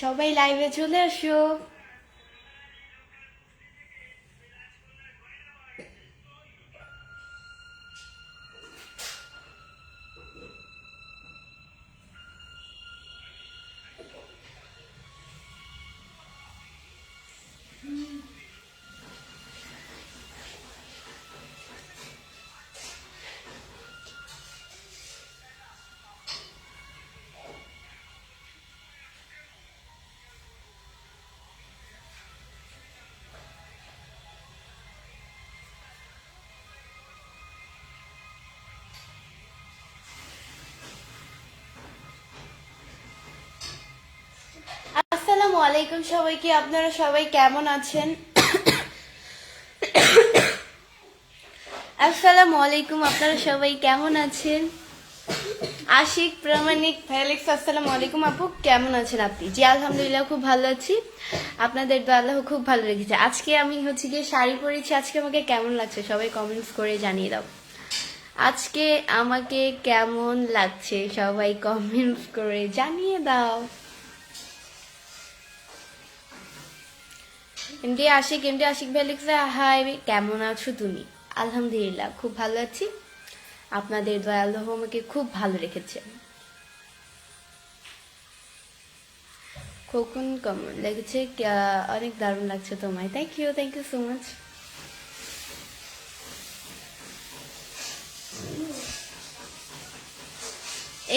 সবাই লাইভে চলে আসো। আসসালামু আলাইকুম সবাইকে, আপনারা সবাই কেমন আছেন? আসসালামু আলাইকুম, আপনারা সবাই কেমন আছেন? আশিক, প্রামাণিক, ফেলিক্স, আসসালামু আলাইকুম। আপু কেমন আছেন আপনি? জি আলহামদুলিল্লাহ খুব ভালো আছি। আপনাদের তো আল্লাহ খুব ভালো রেখেছে। আজকে আমি হচ্ছে গিয়ে শাড়ি পরেছি। আজকে আমাকে কেমন লাগছে সবাই কমেন্টস করে জানিয়ে দাও। আজকে আমাকে কেমন লাগছে সবাই কমেন্টস করে জানিয়ে দাও। এমডি আশিক ভাই লিখছে, হাই কেমন আছো তুমি? আলহামদুলিল্লাহ খুব ভালো আছি। আপনাদের দয়া আল্লাহ আমাকে খুব ভালো রেখেছে। খোকন কেমন লেগেছে? অনেক দারুণ লাগছে তোমায়। Thank you so much.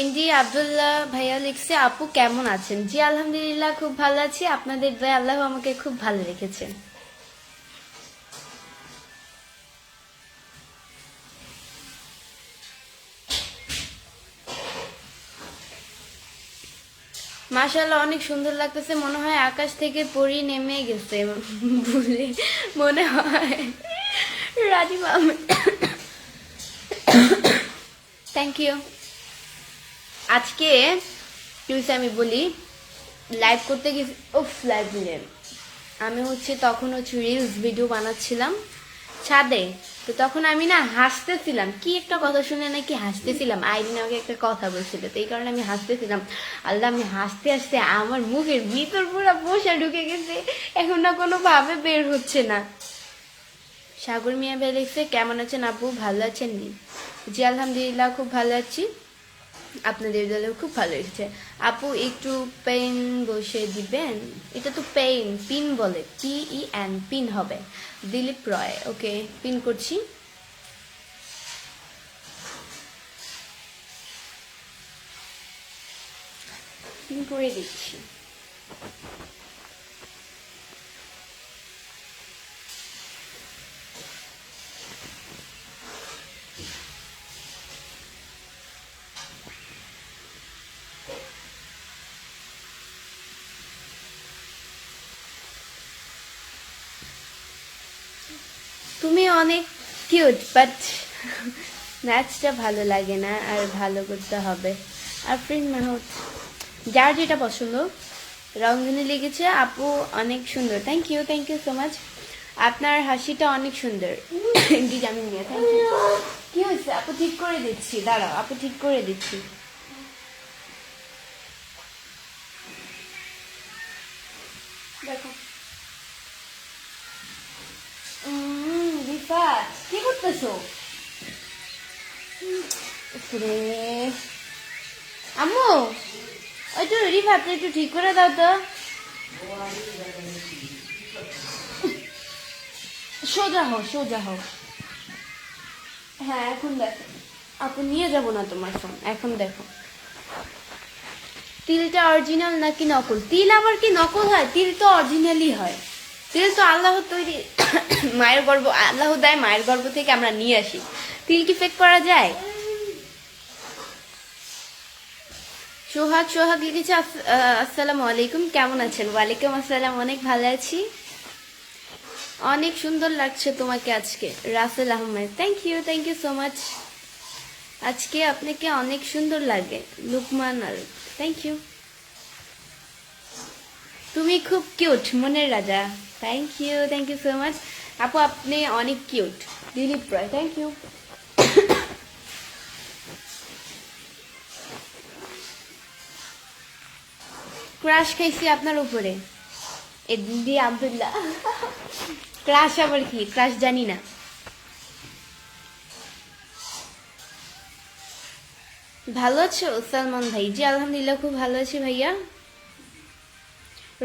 ND Abdullah ভাইয়া লিখছে, আপু কেমন আছেন? জি আলহামদুলিল্লাহ খুব ভালো আছি। আপনাদের দয়া আল্লাহ আমাকে খুব ভালো রেখেছে। মাশাআল্লাহ অনেক সুন্দর লাগতেছে। মনে হয় আকাশ থেকে পরি নেমে গেছে বলে মনে হয়। রাজিমা থ্যাংক ইউ। আজকে প্লিজ আমি বলি, লাইভ করতে গেছি। লাইভ নিলেন আমি তখন রিলস ভিডিও বানাচ্ছিলাম ছাদে। তো তখন আমি না হাসতেছিলাম, কি একটা কথা শুনে নাকি হাসতেছিলাম। আইরিন আমাকে একটা কথা বলছিল, তো এই কারণে আমি হাসতেছিলাম। আল্লাহ, আমি হাসতে হাসতে আমার মুখের ভিতর পুরো বসা ঢুকে গেছে, এখন না কোনো ভাবে বের হচ্ছে না। সাগর মিয়া ভাই লিখছে, কেমন আছেন আপু? ভালো আছেন নি? জি আলহামদুলিল্লাহ খুব ভালো আছি। আপনাদের দলে খুব ভালো লেগেছে। আপু একটু পেন বসে দিবেন। এটা তো পেন, পিন বলে, PEN, পিন হবে। দিলীপ রয়, ওকে পিন করছি। পিন করে দিচ্ছি। তুমি অনেক কিউট, বাট ম্যাচটা ভালো লাগে না, আর ভালো করতে হবে। আফরিন মাহমুদ, যার যেটা পছন্দ। রংধনী লিখেছে, আপু অনেক সুন্দর। Thank you so much. আপনার হাসিটা অনেক সুন্দর। জামিন মিয়া, থ্যাংক ইউ। কি হয়েছে আপু? ঠিক করে দিচ্ছি, দাঁড়াও আপু, ঠিক করে দিচ্ছি। দেখো রিফাত, কি করতেছো? রে আম্মু, ওই তো রিফাত একটু ঠিক করে দাও তো। সোজা হও, সোজা হও। হ্যাঁ এখন দেখো আপু, নিয়ে যাব না তোমার ফোন। এখন দেখো তিলটা অরিজিনাল নাকি নকল? তিল আবার কি নকল হয়? তিল তো অরিজিনালই হয়। তিল তো আল্লাহ তৈরি, মায়ের গর্ভ, আল্লাহ দেয়, মায়ের গর্ভ থেকে আমরা নিয়ে আসি। তিল কি ফেক করা যায়? সোহাগ লিখেছে, আসসালামু আলাইকুম, কেমন আছেন? ওয়ালাইকুম আসসালাম, অনেক ভালো আছি। অনেক সুন্দর লাগছে তোমাকে আজকে। Rasel Ahmed, thank you so much. আজকে আপনাকে অনেক সুন্দর লাগে। Lukman R, thank you. তুমি খুব কিউট, মনের রাজা। Thank you so much. আপু আপনি অনেক cute. Dilip Roy, thank you. Crush খাইছি আপনার উপরে এমডি আব্দুল্লাহ। ক্রাশ আবার কি? ক্রাশ জানি না। ভালো আছো সালমান ভাই? জি আলহামদুলিল্লাহ খুব ভালো আছি ভাইয়া।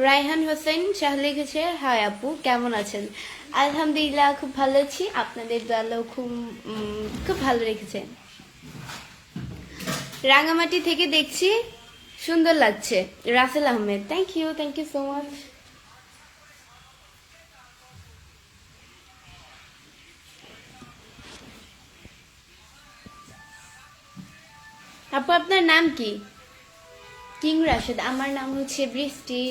রায়হান হোসেন শাহ লিখেছে, হাই আপু কেমন আছেন? আলহামদুলিল্লাহ খুব ভালো আছি, আপনাদের দোয়ালেও খুব খুব ভালো রেখেছেন। রাঙামাটি থেকে দেখছি, সুন্দর লাগছে। Rasel Ahmed, thank you so much. আপু আপনার নাম কি? কিং রাশেদ, আমার নাম হচ্ছে বৃষ্টি।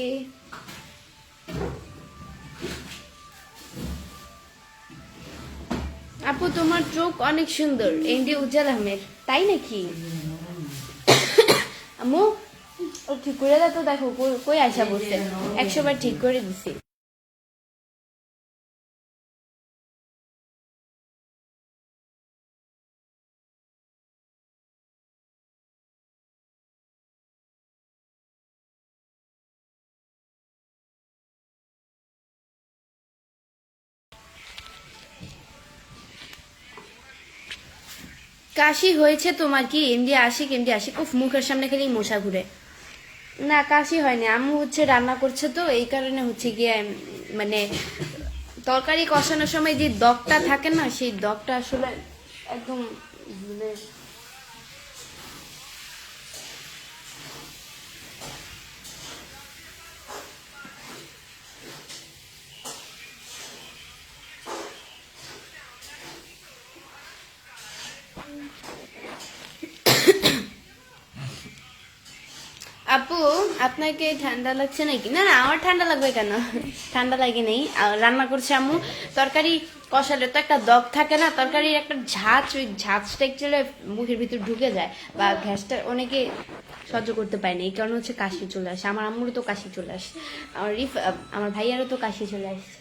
আপু তোমার চোখ অনেক সুন্দর, এমডি উজ্জ্বল আহমেদ, তাই নাকি? আম্মু ও ঠিক করে দাও তো, দেখো কই আসা বলছে, 100 বার ঠিক করে দিছি। কাশি হয়েছে তোমার কি? এমডি আশিক, উফ মুখের সামনে খালি মশা ঘুরে। না কাশি হয়নি, আম্মু হচ্ছে রান্না করছে তো এই কারণে হচ্ছে গিয়ে মানে তরকারি কষানোর সময় যে দগটা থাকে না, সেই দগটা আসলে একদম মানে আপু আপনাকে ঠান্ডা লাগছে নাকি? না না আমার ঠান্ডা লাগবে কেন, ঠান্ডা লাগে নেই। রান্না করছে আম্মু, তরকারি কষালে তো একটা দগ থাকে না, তরকারির একটা ঝাঁজ, ওই ঝাঁজটা একচুয়ালি মুখের ভিতর ঢুকে যায় বা গ্যাসটা অনেকে সহ্য করতে পারে না, এই কারণে হচ্ছে কাশি চলে আসে। আমার আম্মুরও তো কাশি চলে আসে, আমার ভাইয়ারও তো কাশি চলে আসছে।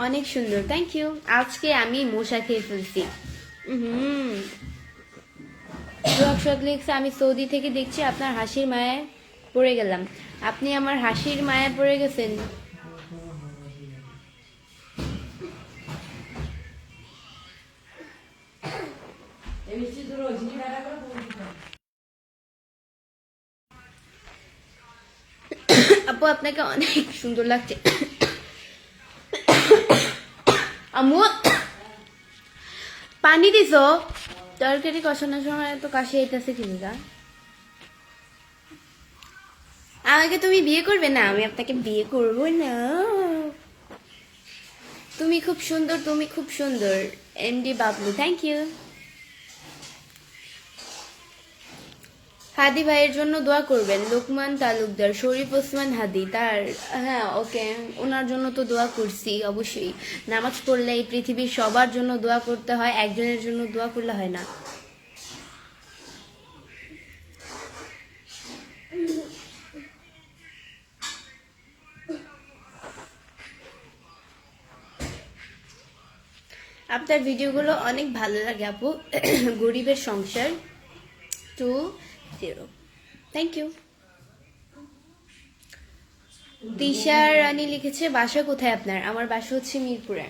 অনেক সুন্দর, থ্যাংক ইউ। আজকে আমি মশা খেয়ে ফেলছি। হুম লিখছে, আমি সৌদি থেকে দেখছি, আপনার হাসির মায়ায় পড়ে গেলাম। আপনি আমার হাসির মায়ায় পড়ে গেছেন। আপু আপনাকে অনেক সুন্দর লাগছে। আম্মু পানি দিছ? তরকারি কষানোর সময় তো কাশি আইতেছে কি না? আমাকে তুমি বিয়ে করবে না? আমি আপনাকে বিয়ে করব না। তুমি খুব সুন্দর, তুমি খুব সুন্দর। MD Bablu, thank you. Hadi ভাইয়ের জন্য দোয়া করবেন। লোকমান তালুকদার, শরীফ ওসমান হাদি, তার হ্যাঁ ওকে, ওনার জন্য তো দোয়া করছি অবশ্যই। নামাজ পড়লে এই পৃথিবীর সবার জন্য দোয়া করতে হয়, একজনের জন্য দোয়া করলে হয় না। আপনার ভিডিওগুলো অনেক ভালো লাগে আপু। গরিবের সংসার 20, থ্যাংক ইউ। তিশা রানী লিখেছে, বাসা কোথায় আপনার? আমার বাসা হচ্ছে মিরপুরে।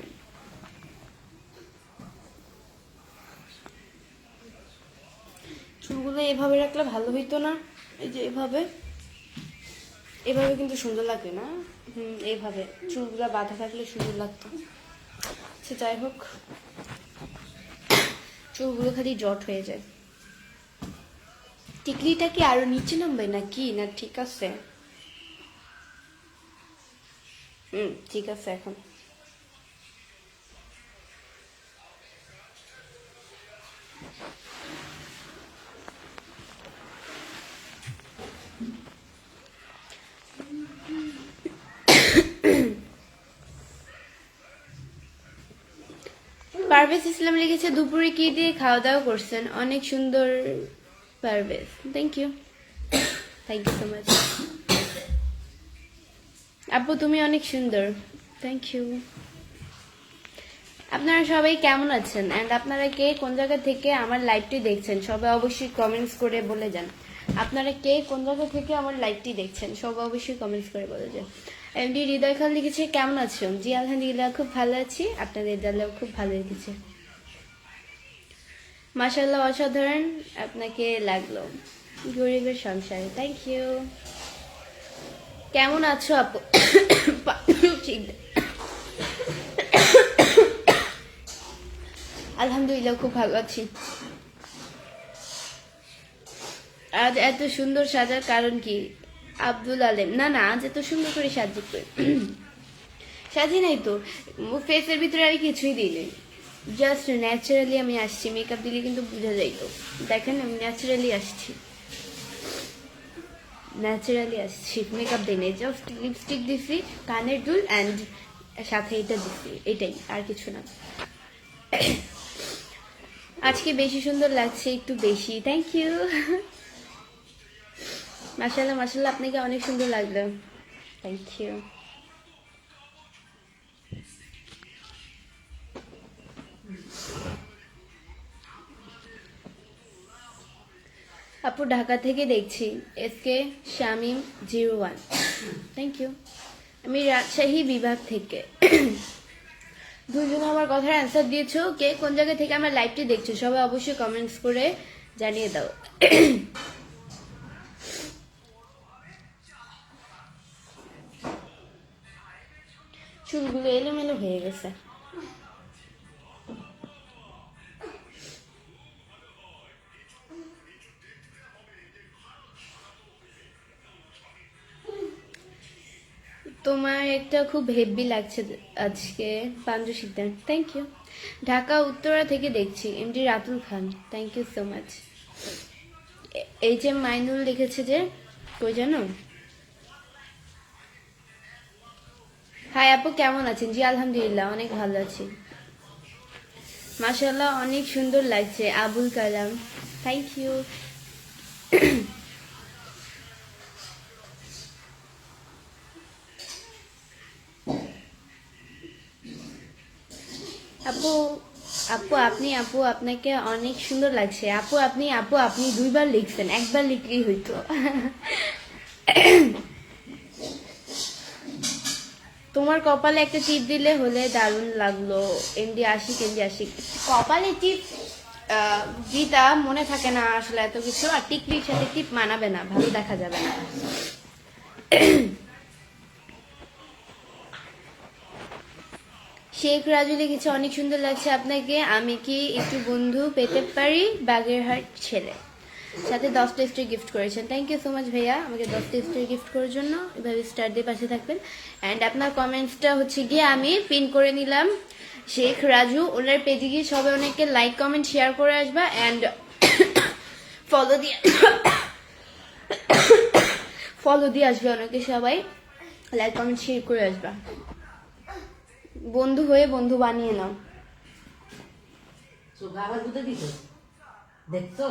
চুলগুলো এভাবে রাখলে ভালো হইতো না? এই যে এভাবে, এভাবে কিন্তু সুন্দর লাগবে না। এইভাবে চুলগুলো বাঁধা থাকলে সুন্দর লাগতো। সে যাই হোক, চুলগুলো খালি জট হয়ে যায়। টিকলিটা কি আরো নিচে নামবে নাকি? না ঠিক আছে? ঠিক আছে এখন। পারভেজ ইসলাম লিখেছে, দুপুরে কি দিয়ে খাওয়া দাওয়া করছেন? অনেক সুন্দর Parvez, thank you so much. আপু তুমি অনেক সুন্দর, থ্যাংক ইউ। আপনারা সবাই কেমন আছেন, অ্যান্ড আপনারা কে কোন জায়গা থেকে আমার লাইভটি দেখছেন সবাই অবশ্যই কমেন্টস করে বলে যান। আপনারা কে কোন জায়গা থেকে আমার লাইভটি দেখছেন সব অবশ্যই কমেন্টস করে বলে যে। এমডি হৃদয় খান লিখেছে কেমন আছো? জি আলহামদুলিল্লাহ খুব ভালো আছি, আপনাদের দাদাও খুব ভালো লিখেছে। মাশাআল্লাহ অসাধারণ আপনাকে লাগলো, গরিবের সংসারে। Thank you. কেমন আছো আপু? আলহামদুলিল্লাহ খুব ভালো আছি। আজ এত সুন্দর সাজার কারণ কি? আব্দুল আলেম, না না আজ এত সুন্দর করে সাজি নাই তো, ফেসের ভিতরে আর কিছুই দিই নাই, জাস্ট ন্যাচারালি আমি আসছি। মেকআপ দিলে কিন্তু বোঝা যায় তো, দেখেন আমি ন্যাচারালি আসছি, মেকআপ দিই নাই, জাস্ট লিপস্টিক দিছি, কানের দুল অ্যান্ড সাথে এটা দিছি, এটাই, আর কিছু না। আজকে বেশি সুন্দর লাগছে, একটু বেশি। Thank you. মাশাআল্লাহ মাশাআল্লাহ, আপনাকে অনেক সুন্দর লাগলো, থ্যাংক ইউ। আপু ঢাকা থেকে দেখছি, এসকে শামিম 01, থ্যাংক ইউ। আমি রাজশাহী বিভাগ থেকে। দুজন আমার কথার অ্যান্সার দিয়েছো, কে কোন জায়গা থেকে আমার লাইভটি দেখছো সবাই অবশ্যই কমেন্টস করে জানিয়ে দাও। চুলগুলো এলোমেলো হয়ে গেছে। তোমার একটা খুব হেভি লাগছে আজকে, পাঞ্জু সিদ্ধান, থ্যাংক ইউ। ঢাকা উত্তরা থেকে দেখছি, MD Ratul Khan, thank you so much. এই যে মাইনুল লিখেছে যে, কই জানো? হাই আপু কেমন আছেন? জি আলহামদুলিল্লাহ অনেক ভালো আছি। মাশাআল্লাহ অনেক সুন্দর লাগছে, আবুল কালাম, থ্যাংক ইউ। আপু আপু আপনি, আপু আপনাকে অনেক সুন্দর লাগছে। আপু আপনি দুইবার লিখছেন, একবার লিখলেই হইতো। তোমার কপালে একটা টিপ দিলে হলে দারুণ লাগলো, এমডি আশিক, কপালে টিপ গীতা মনে থাকে না আসলে এত কিছু, আর টিকলির সাথে টিপ মানাবে না, ভালো দেখা যাবে না। শেখ রাজু লিখেছে অনেক সুন্দর লাগছে আপনাকে, আমি কি একটু বন্ধু পেতে পারি? বাগেরহাট ছেলে, সাথে 10টা স্টার গিফট করেছেন, থ্যাংক ইউ সো মাচ ভাইয়া আমাকে 10টা স্টার গিফট করার জন্য। এভাবে স্টার দিয়ে পাশে থাকবেন। অ্যান্ড আপনার কমেন্টসটা হচ্ছে গিয়ে আমি পিন করে নিলাম, শেখ রাজু ওনার পেজে গিয়ে সবাই অনেকে লাইক কমেন্ট শেয়ার করে আসবা, অ্যান্ড ফলো দিয়ে আসবে অনেকে, সবাই লাইক কমেন্ট শেয়ার করে আসবা, বন্ধু হয়ে বন্ধু বানিয়ে নাও। দেখছো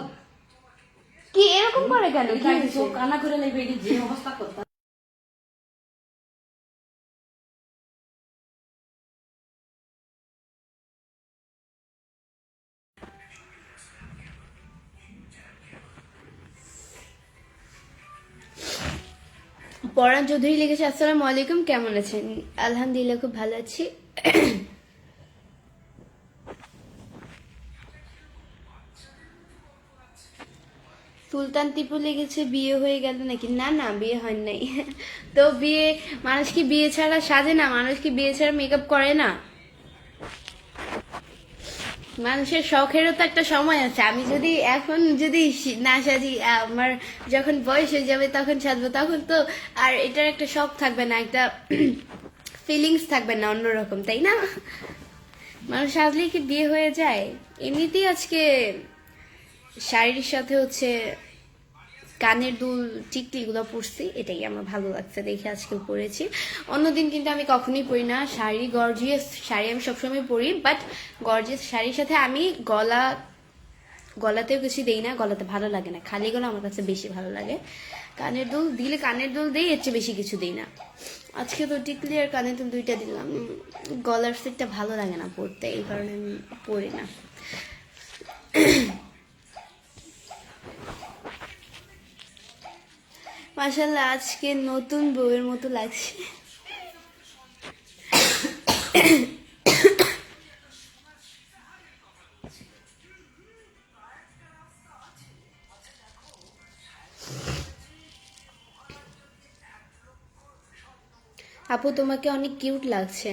কি এরকম করে কেন? কানা করে নেবে, যে অবস্থা করতে। পরাণ চৌধুরী লিখেছে আসসালামু আলাইকুম, কেমন আছেন? আলহামদুলিল্লাহ খুব ভালো আছি। সুলতান টিপু লিখেছে বিয়ে হয়ে গেল নাকি? না না বিয়ে হয় নাই। তো বিয়ে, মানুষ কি বিয়ে ছাড়া সাজে না? মানুষ কি বিয়ে ছাড়া মেকআপ করে না? মানুষের শখেরও তো একটা সময় আছে। আমি যদি এখন যদি না সাজি, আমার যখন বয়স হয়ে যাবে তখন সাজবো, তখন তো আর এটার একটা শখ থাকবে না, একটা ফিলিংস থাকবে না অন্যরকম, তাই না? মানুষ সাজলেই কি বিয়ে হয়ে যায়? এমনিতেই আজকে শাড়ির সাথে হচ্ছে কানের দুল টিকলিগুলো পরছি, এটাই আমার ভালো লাগছে দেখে আজকে পরেছি। অন্যদিন কিন্তু আমি কখনোই পরি না শাড়ি, গর্জিয়াস শাড়ি আমি সবসময় পরি, বাট গর্জিয়াস শাড়ির সাথে আমি গলাতেও কিছু দেই না, গলাতে ভালো লাগে না, খালি গলা আমার কাছে বেশি ভালো লাগে। কানের দুল দিলে কানের দুল দিই, এর চেয়ে বেশি কিছু দিই না। আজকে তো টিকলি আর কানের দুল দুইটা দিলাম, গলার সেটটা ভালো লাগে না পরতে, এই কারণে আমি পরি না। মাশাআল্লাহ আজকে নতুন বউয়ের মতো লাগছে। আপু তোমাকে অনেক কিউট লাগছে।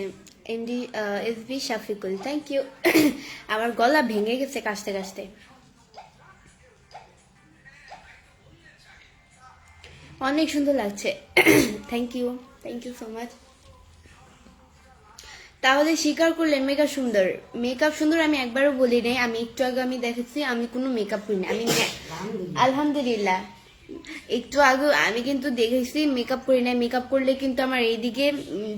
SB Shafiqul, thank you. আমার গলা ভেঙে গেছে কাশতে কাশতে। অনেক সুন্দর লাগছে। Thank you so much. তাহলে স্বীকার করলেন মেকআপ সুন্দর? মেকআপ সুন্দর আমি একবারও বলি নাই। আমি একটু আগে আমি দেখেছি আমি কোনো মেকআপ করি না। আমি আলহামদুলিল্লাহ একটু আগে আমি কিন্তু দেখেছি মেকআপ করি না। মেকআপ করলে কিন্তু আমার এইদিকে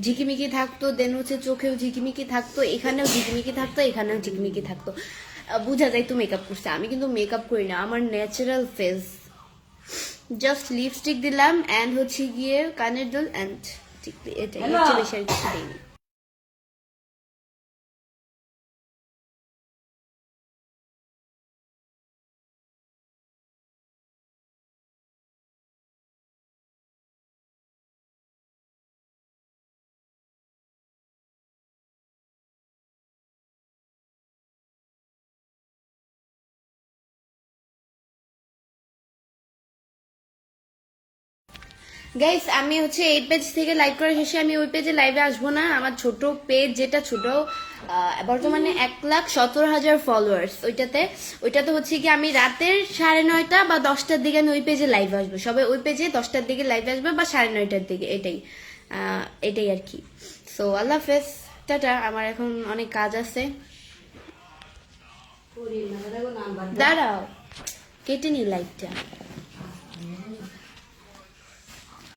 ঝিকিমিকি থাকতো, দেন হচ্ছে চোখেও ঝিকিমিকি থাকতো, এখানেও ঝিকিমিকি থাকতো, এখানেও ঝিকিমিকি থাকতো, বোঝা যায় তো মেকআপ করছে। আমি কিন্তু মেকআপ করি না, আমার ন্যাচারাল ফেস। জাস্ট লিপস্টিক দিলাম অ্যান্ড হচ্ছে গিয়ে কানের দুল অ্যান্ড টিকলি, এটাই হচ্ছে, বেশি আর কিছু দিইনি। গাইস আমি হচ্ছে এই পেজ থেকে লাইভ করা শেষে আমি ওই পেজে লাইভে আসবো না। আমার ছোট পেজ যেটা ছোট, বর্তমানে 1,17,000 ফলোয়ার্স, ওইটাতে হচ্ছে কি আমি রাতের 9:30 বা 10টার দিকে আমি ওই পেজে লাইভ আসবো। সবাই ওই পেজে 10টার দিকে লাইভ আসবে বা 9:30টার দিকে, এটাই আর কি। সো আল্লাহ হাফেজ, টাটা। আমার এখন অনেক কাজ আছে। দাঁড়াও, কেটে নি লাইভটা।